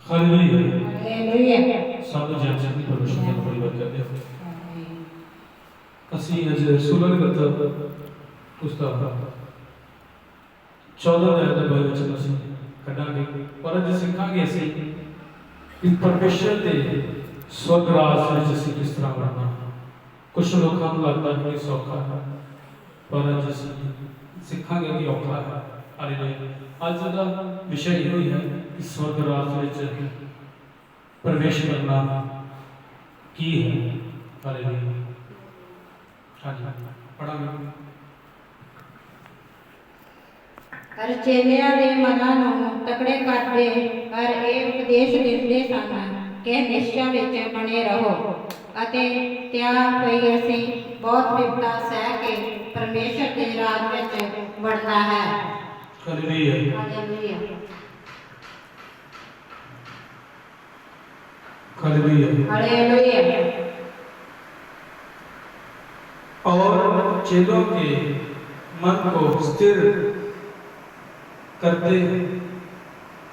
Hallelujah. Hallelujah. सब जन की परमेश्वर का परिवार करते हैं। ਅਸੀਂ ਅੱਜ ਸੁਲਨ ਕਰਤਾ ਉਸਦਾ 14 ਅਧਿਆਇ ਦਾ ਬਚਨ ਅਸੀਂ ਕੱਢਾਂਗੇ ਪਰ ਅੱਜ ਸਿੱਖਾਂਗੇ ਅਸੀਂ ਕਿ ਪਰਮੇਸ਼ਰ ਦੇ ਸਵਰਗ ਰਾਜ ਵਿੱਚ ਅਸੀਂ ਕਿਸ ਤਰ੍ਹਾਂ ਵੜਨਾ। ਕੁਝ ਲੋਕਾਂ ਨੂੰ ਲੱਗਦਾ ਹੈ ਕਿ ਸੌਖਾ ਹੈ ਪਰ ਅੱਜ ਅਸੀਂ ਸਿੱਖਾਂਗੇ ਕਿ ਔਖਾ ਹੈ। ਹਾਲੇਲੂਇਆ। ਅੱਜ ਦਾ ਵਿਸ਼ਾ ਇਹੋ ਹੀ ਹੈ ਕਿ ਸਵਰਗ ਰਾਜ ਵਿੱਚ ਪ੍ਰਵੇਸ਼ ਕਰਨਾ ਕੀ ਹੈ। ਹਾਲੇਲੂਇਆ। ਹਰ ਚੇਲਿਆਂ ਦੇ ਮਨਾਂ ਨੂੰ ਤਕੜੇ ਕਰਦੇ ਹਰ ਇਹ ਉਪਦੇਸ਼ ਦਿੰਦੇ ਸਨ ਕਿ ਨਿਸ਼ਚਾ ਵਿੱਚ ਬਣੇ ਰਹੋ ਅਤੇ ਤਿਆਗ ਪਈ ਅਸੀਂ ਬਹੁਤ ਵਿਪਤਾ ਸਹਿ ਕੇ ਪਰਮੇਸ਼ਰ ਦੇ ਰਾਜ ਵਿੱਚ ਵੜਨਾ ਹੈ। ਹਾਲੇਲੂਇਆ। ਹਾਲੇਲੂਇਆ। हालेलुया। हालेलुया। और चेलों के मन को स्थिर करते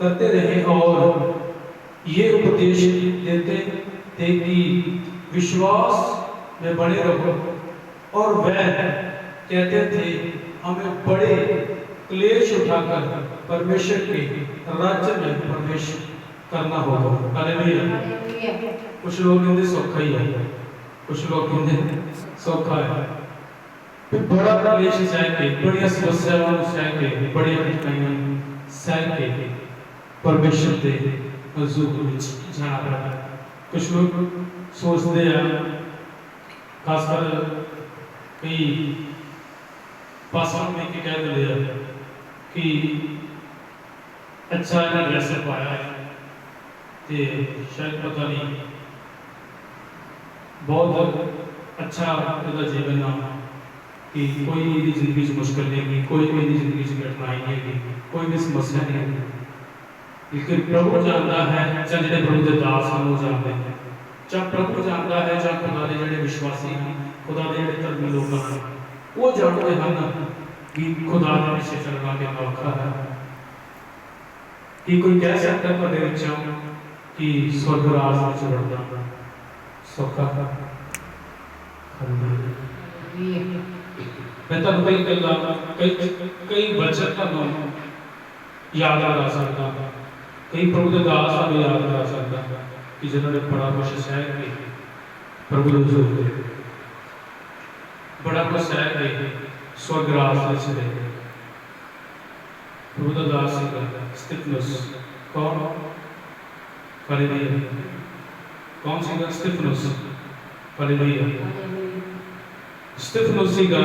करते रहे और ये उपदेश देते थे कि विश्वास में बने रहो और वह कहते थे हमें बड़े क्लेश उठाकर परमेश्वर के राज्य में प्रवेश करना होगा। हालेलुया। कुछ लोग कहते सौखा ही है, कुछ लोग कहते सौखा है। फिर बड़ा क्लेश सह के बड़ी समस्याओं सह के बड़ी कठिनाइयां सह के परमेश्वर के हजूर में जाना पड़ता है। कुछ लोग सोचते हैं खासकर कई पासवान में कि कह देते हैं कि अच्छा इन्हें वैसे पाया है ते शायद पता नहीं बहुत अच्छा इहदा जीवन आ कि कोई इहदी जिंदगी मुश्किल नहीं है, कोई इहदी जिंदगी कठिनाई नहीं है, कोई भी समस्या नहीं है। लेकिन प्रभु जानता है चाहे जिहड़े प्रभु के दास हैं वो जानते हैं, चाहे प्रभु जानता है चाहे खुदा के जिहड़े विश्वासी हैं, खुदा के जिहड़े धर्मी लोग हैं वो जानते हैं कि खुदा के पिछे चलना कितना औखा है। कि कोई कह सकता है तुहाडे विचों कि स्वर्ग राज में वड़ना सौखा है। मैं तुहानूं कई गल्लां कई वचन तुहानूं याद करा सकदा, कई प्रभु के दास तुहानूं याद करा सकदा कि जिन्होंने बड़ा कुछ सह के प्रभु दे हजूर दे बड़ा कुछ सह के स्वर्ग राज में चले। प्रभु का दास स्तिफनुस कौन? हालेलुया। कौन सीगा स्तिफनुस? हालेलुया। स्तिफनुस सीगा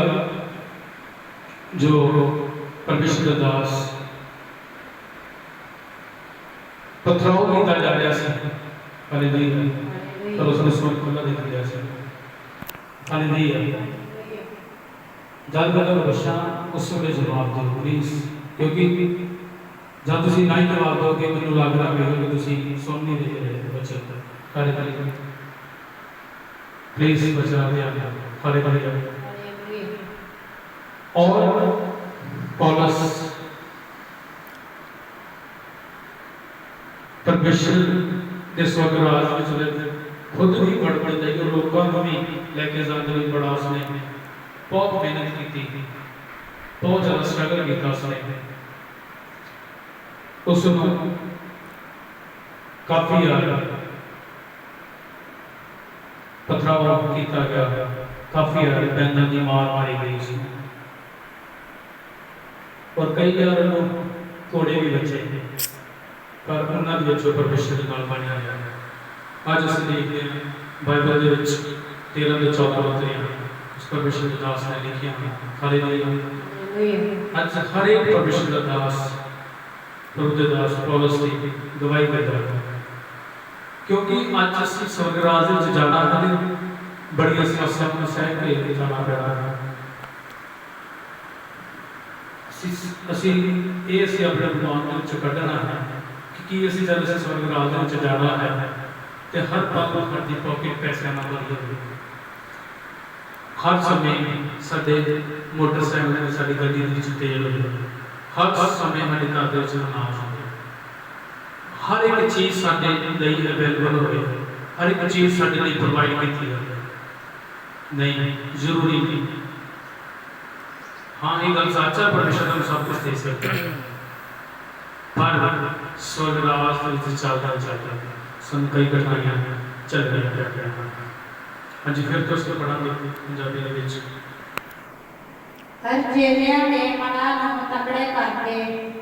जो परमेश्वर का दास पथराव किया जा रहा है। हालेलुया। पर उसने स्वर्ग खुला दिख रहा है। हालेलुया। जब मैं बच्चा उस वे जवाब दो प्लीज, क्योंकि जब तुम ना ही जवाब दोगे मैं लग रहा है कि तुम सुन नहीं रहे बच्चे। हालेलुया। प्लीज बचा दिया। हालेलुया। और पौलुस परमेश्वर के स्वर्ग राज में चले खुद भी बढ़ जाएगी और लोगों को भी लेके जाने में बड़ा उसने बहुत मेहनत की, बहुत ज़्यादा स्ट्रगल किया उसने। उसमें काफ़ी पथराव किया गया, काफ़ी बैंदा की मार मारी गई उसमें और कई यार घोड़े भी बचे पर उन्होंने बच्चों परमेश्वर के नाल बनया गया। अज असीं देखते हैं बाइबल के 13 से 14 पत्रियां उस परमेश्वर के दास ने लिखियां। हालेलुया। अज हर एक परमेश्वर का दास प्रभु के दास पौलुस की गवाही देता है, क्योंकि अज असीं स्वर्ग राज में जाना है बड़ी समस्याओं सह के जाना पड़ रहा है। असीं अपने दिमाग में कढ़ना है कि असीं जब असीं स्वर्ग राज में जाना है तो हर पल साडी पॉकेट पैसे ना भरी होगी। हर समय साडे मोटरसाइकिल में साडी गड्डी दे विच तेल होवे, हर समय साडे घर दे विच अनाज होवे, हर एक चीज़ साडे लिए अवेलेबल होवे, हर एक चीज़ साडे लिए प्रोवाइड की जाए। नहीं, जरूरी नहीं। हाँ, ये गल सच है, परमेश्वर हमें सब कुछ दे सकता है, पर स्वर्ग राज चलता चलता सन कई कठिनाइयां चल रही हैं। हाँ जी, फिर तो उसको पढ़ांगे पंजाबी ਦੇ ਵਿੱਚ। ਹਰ ਚੇਲਿਆਂ ਦੇ ਮਨਾਂ ਨੂੰ ਤਕੜੇ ਕਰਕੇ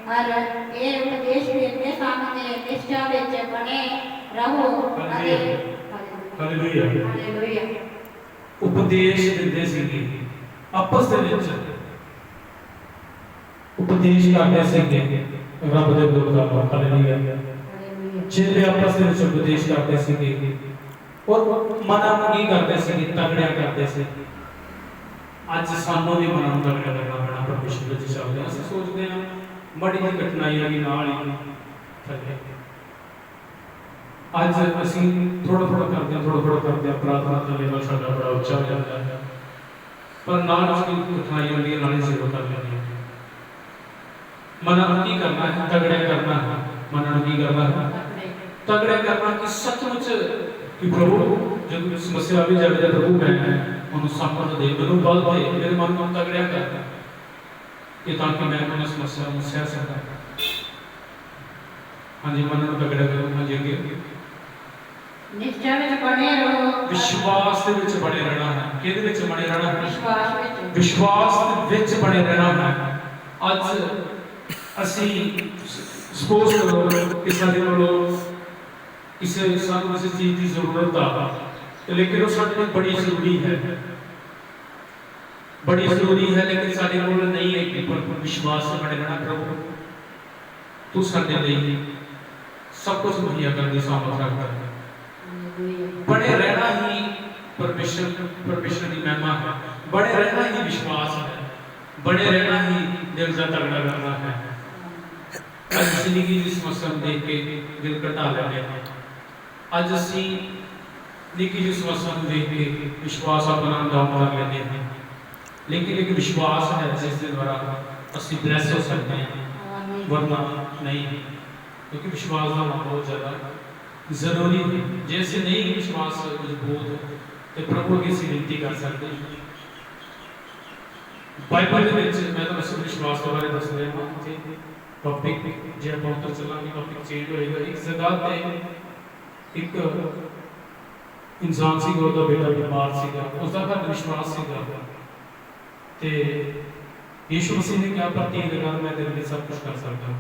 ਹਰ ਇਹ ਉਪਦੇਸ਼ ਦਿੰਦੇ ਸਨ ਕਿ ਨਿਸ਼ਚਾ ਵਿੱਚ ਬਣੇ ਰਹੋ ਅਤੇ ਹਾਲੇਲੂਇਆ। ਹਾਲੇਲੂਇਆ। ਉਪਦੇਸ਼ ਦਿੰਦੇ ਸੀਗੇ ਆਪਸ ਦੇ ਵਿੱਚ, ਉਪਦੇਸ਼ ਕਰਦੇ ਸੀਗੇ ਰੱਬ ਦੇ ਲੋਕਾਂ ਨੂੰ। ਹਾਲੇਲੂਇਆ। ਚੇਲੇ ਆਪਸ ਦੇ ਵਿੱਚ ਉਪਦੇਸ਼ ਕਰਦੇ ਸੀਗੇ और मना ਨੂੰ ਕੀ ਕਰਦੇ ਸੀਗੇ? ਤਗੜਿਆ ਕਰਦੇ ਸੀ। ਅੱਜ ਸਾਨੂੰ ਵੀ ਮਨਾਂ ਨੂੰ ਤਗੜਾ ਕਰਨਾ ਪੈਣਾ ਪਰਮੇਸ਼ਰ ਵਿੱਚ ਚੱਲਦੇ। ਅਸੀਂ ਸੋਚਦੇ ਹਾਂ ਬੜੀ ਜਿਹੀ ਕਠਿਨਾਈ ਆ ਗਈ ਨਾਲ ਹੀ ਥੱਲੇ। ਅੱਜ ਅਸੀਂ ਥੋੜਾ ਥੋੜਾ ਕਰਦੇ ਹਾਂ ਪ੍ਰਾਰਥਨਾ ਦਾ ਲੈਵਲ ਸਾਡਾ ਬੜਾ ਉੱਚਾ ਹੋ ਜਾਂਦਾ ਹੈ, ਪਰ ਨਾਲ ਉਸ ਦੀ ਕਠਿਨਾਈ ਹੁੰਦੀ ਹੈ, ਨਾਲ ਹੀ ਸੇਵਾ ਕਰ ਲੈਂਦੇ ਹਾਂ। ਮਨਾਂ ਨੂੰ ਕੀ ਕਰਨਾ ਹੈ? ਤਗੜਿਆ ਕਰਨਾ ਹੈ। ਮਨਾਂ ਨੂੰ ਕੀ ਕਰਨਾ ਹੈ? ਤਗੜਿਆ ਕਰਨਾ ਕਿ ਸੱਚਮੁੱਚ कि प्रभु जब समस्या भी जब प्रभु मैं उन्हें सामर्थ दे, मैंने बल दे, मेरे मन को तगड़िया कर कि ताकि मैं उन्हें समस्या में सह सका। हाँ जी, मन को तगड़ा करो। हाँ जी, अगे निश्चय में बने रहो, विश्वास के विच बने रहना है। किहदे विच बने रहना है? विश्वास विच, विश्वास के विच बने रहना है। आज असी सपोज करो कि साडे कोलों किसी सानू किसी चीज़ की जरूरत आ, लेकिन वो साडे लिए बड़ी जरूरी है, बड़ी जरूरी है, लेकिन साडे कोल नहीं है कि विश्वास से बने रहना। प्रभु तू साडे लिए सब कुछ मुहैया करने की सामर्थ रखता है। बने रहना ही परमेश्वर की महिमा है, बने रहना ही विश्वास है, बने रहना ही दिल का तगड़ा करना है। अज जिंदगी की समस्या देख के दिल घटा लेते हैं। अज असी निकी जी समस्या को देख के विश्वास अपना डाउन कर लेते हैं, लेकिन एक विश्वास है जिसके द्वारा असी ब्लेस हो सकते हैं, वरना नहीं, क्योंकि विश्वास का होना बहुत ज़्यादा जरूरी है। जैसे नहीं विश्वास मजबूत तो प्रभु की असी विनती कर सकते हैं। बाइबल के मैं तो सिर्फ विश्वास के बारे दस रहा हाँ। टॉपिक जो आप उतर चलांगे, टॉपिक चेंज होएगा। एक जगह पे एक इंसान सी, उसका बेटा बीमार सीगा, उसका घर विश्वास सीगा ते यीशु मसीह ने क्या प्रतीक लगा, मैं तेरे लिए सब कुछ कर सकता हूं।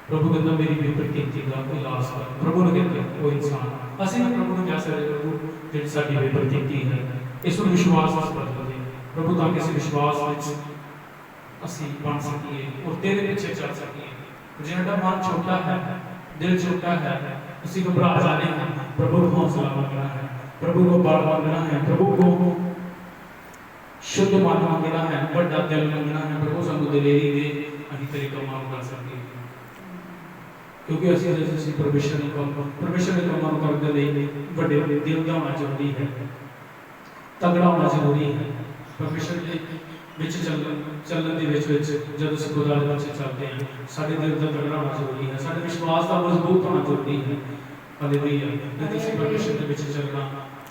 प्रभु कहता मेरी भी प्रतीति का इलाज कर। प्रभु ने कहते वो इंसान असि प्रभु ने क्या सकते, प्रभु जिहड़ी साडी वे प्रतीति है इस पर विश्वास बस बदल दे प्रभु, ताकि इस विश्वास विच असी बन सकिए और तेरे पीछे चल सकिए। जिहड़ा मन छोटा है, दिल छोटा है, उसी को घबरा जाने हैं। प्रभु को हौसला मांगना है, प्रभु को बल मांगना है, प्रभु को शुद्ध मन मांगना है, बड़ा दिल मांगना है। प्रभु सानू दिलेरी दे, असीं तेरे काम कर सकीए, क्योंकि असीं परमेश्वर के काम करने लई बड़े दिल दा होना जरूरी है, तगड़ा होना जरूरी है। परमेश्वर के विच चलण दे विच जब असीं खुदा दे विच चलते हैं, साडे दिल दा तगड़ा होना जरूरी है, साडे विश्वास दा मजबूत होना जरूरी है। हालेलुया। नहीं तो परमेश्वर के विच चलना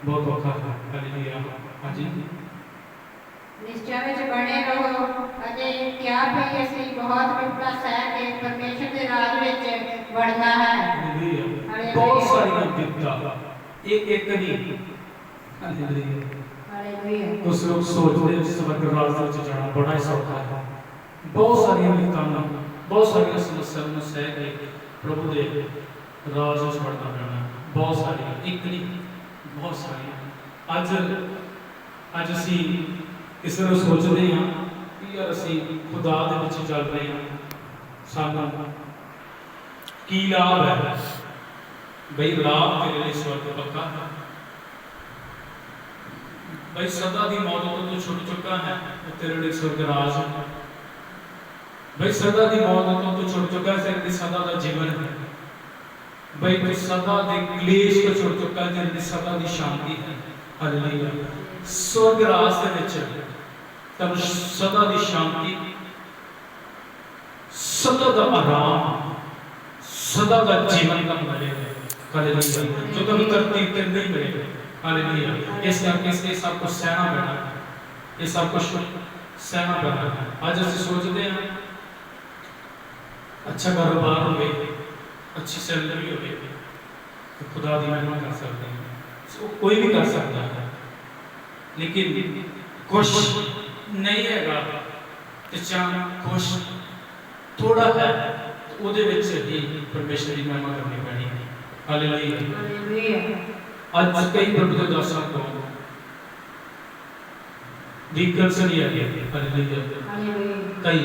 बहुत औखा है। हालेलुया। हाँ जी, निश्चय में बने रहो अते त्याग है असी बहुत विपदा सह के परमेश्वर के राज विच बढ़ना है। हालेलुया। बहुत सारी विपदा एक नहीं। हालेलुया। कुछ लोग सोचते हैं स्वर्ग राज में जाना बड़ा ही सौखा है। बहुत सारी विपदाएं, बहुत सारी समस्याओं सह के प्रभु के राज में बढ़ना पैना। बहुत सारी, एक नहीं, बहुत सारी। अज असी इस तरह सोचते हैं कि यार असी खुदा दे विच चल रहे हैं, सानू की लाभ है? बई लाभ तेरे लिए स्वर्ग पक्का है। भाई सदा की मौत तो तू छुट चुका है, तेरे लिए स्वर्ग राज है। भाई सदा की मौत तो तू छुट चुका है, तेरे लिए सदा का जीवन है। भाई तू सदा के क्लेश को छुट चुका है, तेरे लिए सदा की शांति है। हालेलुया। स्वर्ग राज के विच तब सदा की शांति, सदा का आराम, सदा का जीवन का मिलेगा। हालेलुया। जो कभी धरती पर नहीं मिलेगा। हालेलुया। इस करके से सब कुछ सहना पैना है, ये सब कुछ सहना पैना है। आज ਅਸੀਂ सोचते हैं अच्छा कारोबार होवे, अच्छी सैलरी होवे तो खुदा दी महिमा कर सकते हैं, तो कोई भी कर सकता है। लेकिन कुछ नहीं हैगा ते चाह कुछ थोड़ा है तो ਉਹਦੇ ਵਿੱਚ ਹੀ ਪਰਮੇਸ਼ਰ ਦੀ ਮਹਿਮਾ ਕਰਨੀ ਪੈਣੀ ਹੈ। ਹਾਲੇਲੂਇਆ। ਅੱਜ ਕਈ ਪ੍ਰਭੂ ਦੇ ਦਾਸਾਂ ਤੋਂ व्हीकल्स नहीं आ गए। हालेलुया। कई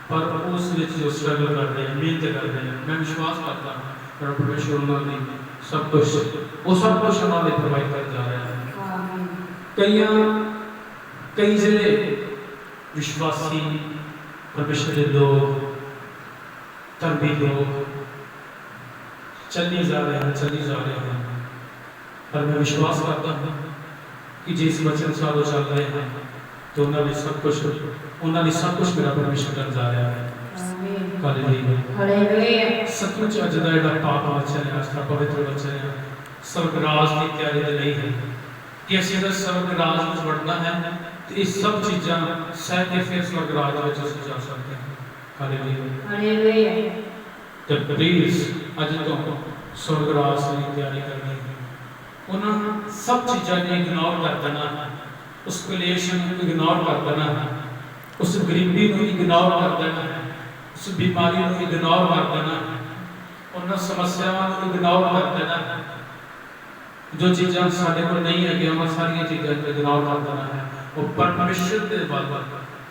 पर उस विच जो स्ट्रगल कर रहे हैं, मेहनत कर रहे हैं, मैं विश्वास करता हूँ पर परमेश्वर उन्होंने सब कुछ वो सब कुछ उन्होंने प्रोवाइड कर जा रहा है। कई जिले विश्वासी परमेश्वर के लोग धर्मी लोग चली जा रहे हैं पर मैं विश्वास करता हूँ कि जिस वचन सालों चल रहे हैं तो उन्होंने सब कुछ मेरा परमेश्वर कर जा रहा है। हालेलुया। सचमुच अज दा जेड़ा पाक वचन है, आस्था पवित्र वचन है, स्वर्ग राज की तैयारी दे नहीं है कि असं अगर स्वर्ग राज में बढ़ना है तो ये सब चीज़ां सह के फिर स्वर्ग राज में असं जा सकते हैं। हालेलुया। तो प्लीज अज तो स्वर्ग राज की तैयारी करनी है, उन्होंने सब चीज़ों ने इग्नोर कर देना है, उस क्लेशन को इग्नोर कर देना है, उस गरीबी को इग्नोर कर देना है, उस बीमारी को इग्नोर कर देना है, उन समस्याओं को इग्नोर कर देना है। जो चीज़ां साढ़े को नहीं है कि हम सारी चीज़ों को इग्नोर कर देना है, वो परमेश्वर के वल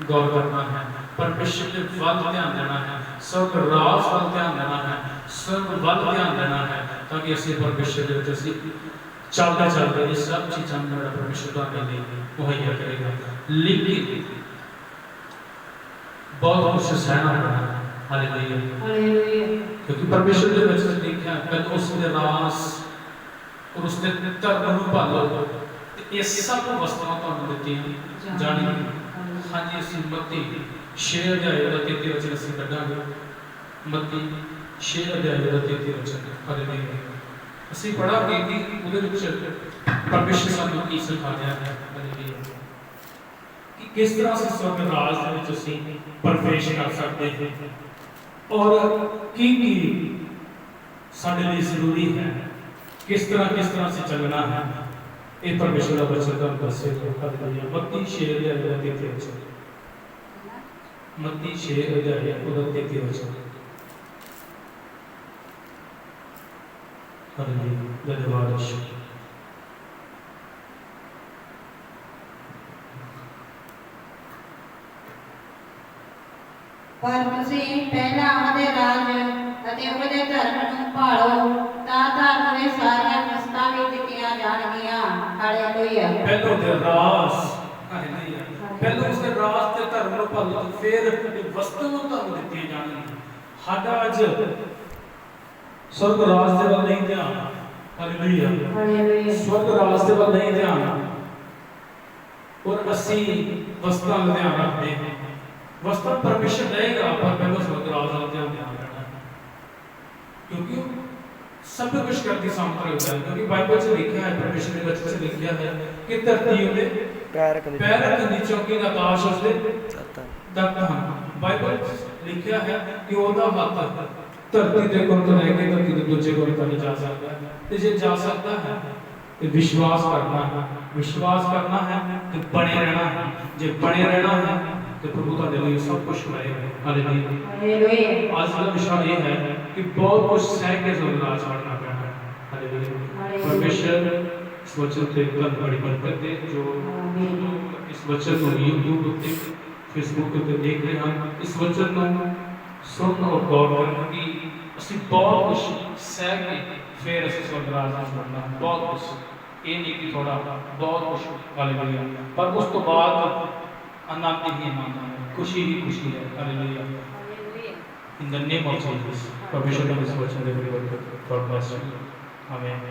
गौर करना है, परमेश्वर के वल ध्यान देना है, स्वर्ग राज वल ध्यान देना है, स्वर्ग वल ध्यान देना है, ताकि असं परमेश्वर के चलते ये सब चीज़ां मेरा परमेश्वर हमें मुहैया करेगा। लेकिन बहुत कुछ सहना पड़ेगा। हालेलुया। क्योंकि परमेश्वर के वचन लिखा है पहले उसने रास और उसने धर्म को पालो ये सब वस्तुआं तुहानूं दित्तियां जाणीਆਂ। हाँ जी, असीं मत्ती 6 अध्याय का 33 वचन असीं कढांगे। मत्ती 6 अध्याय का 33 वचन। हालेलुया। ਅਸੀਂ ਪੜਾਂਗੇ कि ਉਹਦੇ ਵਿੱਚ ਪਰਮੇਸ਼ਰ ਸਾਨੂੰ ਕੀ ਸਿਖਾ ਰਿਹਾ ਹੈ कि किस तरह से स्वर्ग राज ਦੇ ਵਿੱਚ ਅਸੀਂ ਪ੍ਰਵੇਸ਼ ਕਰ ਸਕਦੇ ਹਾਂ और ਕੀ ਸਾਡੇ ਲਈ ਜ਼ਰੂਰੀ ਹੈ, किस तरह से चलना है, ये परमेश्वर का वचन ਤੁਹਾਨੂੰ ਦੱਸੇਗਾ। ਹਾਲੇਲੂਇਆ। मत्ती 6 अध्याय का 33 वचन। मत्ती 6 अध्याय का 33 वचन। धन्यवाद। पर ਤੁਸੀਂ ਪਹਿਲਾਂ ਉਹਦੇ ਰਾਜ ਅਤੇ ਉਹਦੇ ਧਰਮ ਨੂੰ ਭਾਲੋ ਤਾਂ ਤੁਹਾਨੂੰ ਇਹ ਸਾਰੀਆਂ ਵਸਤਾਂ ਵੀ ਦਿੱਤੀਆਂ ਜਾਣਗੀਆਂ। ਹਾਲੇਲੂਇਆ। ਪਹਿਲਾਂ ਉਹਦੇ ਰਾਜ, ਹਾਲੇਲੂਇਆ, ਪਹਿਲਾਂ ਉਸਦੇ ਰਾਜ ਤੇ ਧਰਮ ਨੂੰ ਭਾਲੋ ਫਿਰ ਇਹ ਵਸਤਾਂ ਤੁਹਾਨੂੰ ਦਿੱਤੀਆਂ ਜਾਣਗੀਆਂ। ਸਾਡਾ ਅੱਜ स्वर्ग राज के वल नहीं ध्यान। हालेलुया। स्वर्ग राज के वल नहीं ध्यान और असी वस्तां का ध्यान रखते हैं। वस्तां परमेश्वर देगा पर पहले स्वर्ग राज का ध्यान रखना है क्योंकि सब कुछ करके सामर्थ्य होता है। क्योंकि बाइबल से लिखा है, परमेश्वर के वचन से लिखा है कि धरती उदे पैर के नीचों की आकाश उसदे तख्त हैं। बाइबल लिखा है कि ओदा हाथ धरती के कोण तो लेके धरती के दूसरे कोण तक जा सकता है। तो जे जा सकता है तो विश्वास करना है तो बने रहना है। जे बने रहना है तो प्रभु तुहाडे लिए सब कुछ करेगा। हालेलुया। आज का विषय ये है कि बहुत कुछ सह के राज करना पैना है। हालेलुया। परमेश्वर इस वचन से एकदम बड़ी बरकत दे। जो इस वचन को यूट्यूब पे फेसबुक पे देख रहे हैं, इस वचन को सुन और गौर करके ਅਸੀਂ बहुत कुछ सह के फिर ਅਸੀਂ स्वर्ग राज में बढ़ना। बहुत कुछ ये नहीं कि थोड़ा बहुत कुछ। हालेलुया। पर उस तो बाद आनंद ही आनंद है, खुशी ही खुशी है। Hallelujah. In the name of Jesus. परमेश्वर का इस वचन दे बड़ी बरकत। God bless you. आमीन।